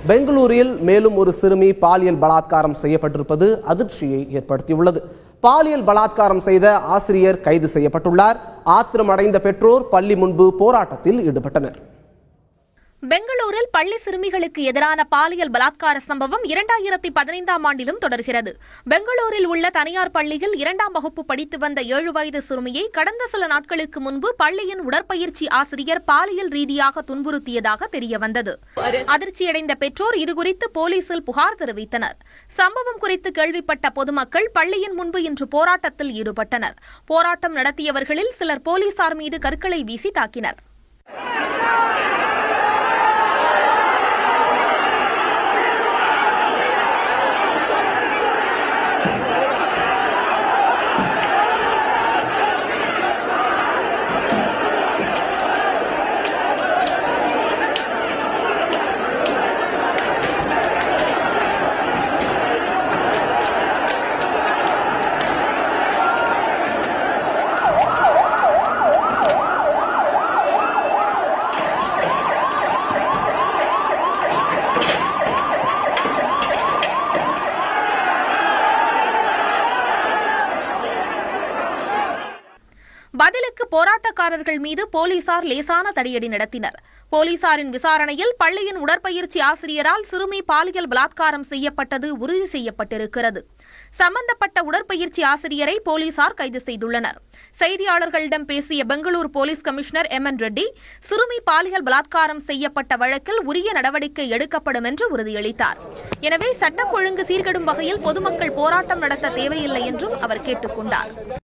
பெங்களூரில் மேலும் ஒரு சிறுமி பாலியல் பலாத்காரம் செய்யப்பட்டிருப்பது அதிர்ச்சியை ஏற்படுத்தியுள்ளது. பாலியல் பலாத்காரம் செய்த ஆசிரியர் கைது செய்யப்பட்டுள்ளார். ஆத்திரமடைந்த பெற்றோர் பள்ளி முன்பு போராட்டத்தில் ஈடுபட்டனர். பெங்களூரில் பள்ளி சிறுமிகளுக்கு எதிரான பாலியல் பலாத்கார சம்பவம் 2015ஆம் ஆண்டிலும் தொடர்கிறது. பெங்களூரில் உள்ள தனியார் பள்ளியில் 2ஆம் வகுப்பு படித்து வந்த 7 வயது சிறுமியை கடந்த சில நாட்களுக்கு முன்பு பள்ளியின் உடற்பயிற்சி ஆசிரியர் பாலியல் ரீதியாக துன்புறுத்தியதாக தெரியவந்தது. அதிர்ச்சியடைந்த பெற்றோர் இதுகுறித்து போலீசில் புகார் தெரிவித்தனர். சம்பவம் குறித்து கேள்விப்பட்ட பொதுமக்கள் பள்ளியின் முன்பு இன்று போராட்டத்தில் ஈடுபட்டனர். போராட்டம் நடத்தியவர்களில் சிலர் போலீசார் மீது கற்களை வீசி தாக்கினர். பதிலுக்கு போராட்டக்காரர்கள் மீது போலீசார் லேசான தடியடி நடத்தினர். போலீசாரின் விசாரணையில் பள்ளியின் உடற்பயிற்சி ஆசிரியரால் சிறுமி பாலியல் பலாத்காரம் செய்யப்பட்டது உறுதி செய்யப்பட்டிருக்கிறது. சம்பந்தப்பட்ட உடற்பயிற்சி ஆசிரியரை போலீசார் கைது செய்துள்ளனர். செய்தியாளர்களிடம் பேசிய பெங்களூரு போலீஸ் கமிஷனர் எம்.என். ரெட்டி, சிறுமி பாலியல் பலாத்காரம் செய்யப்பட்ட வழக்கில் உரிய நடவடிக்கை எடுக்கப்படும் என்று உறுதியளித்தார். எனவே சட்டம் ஒழுங்கு சீர்கெடும் வகையில் பொதுமக்கள் போராட்டம் நடத்த தேவையில்லை என்றும் அவர் கேட்டுக் கொண்டார்.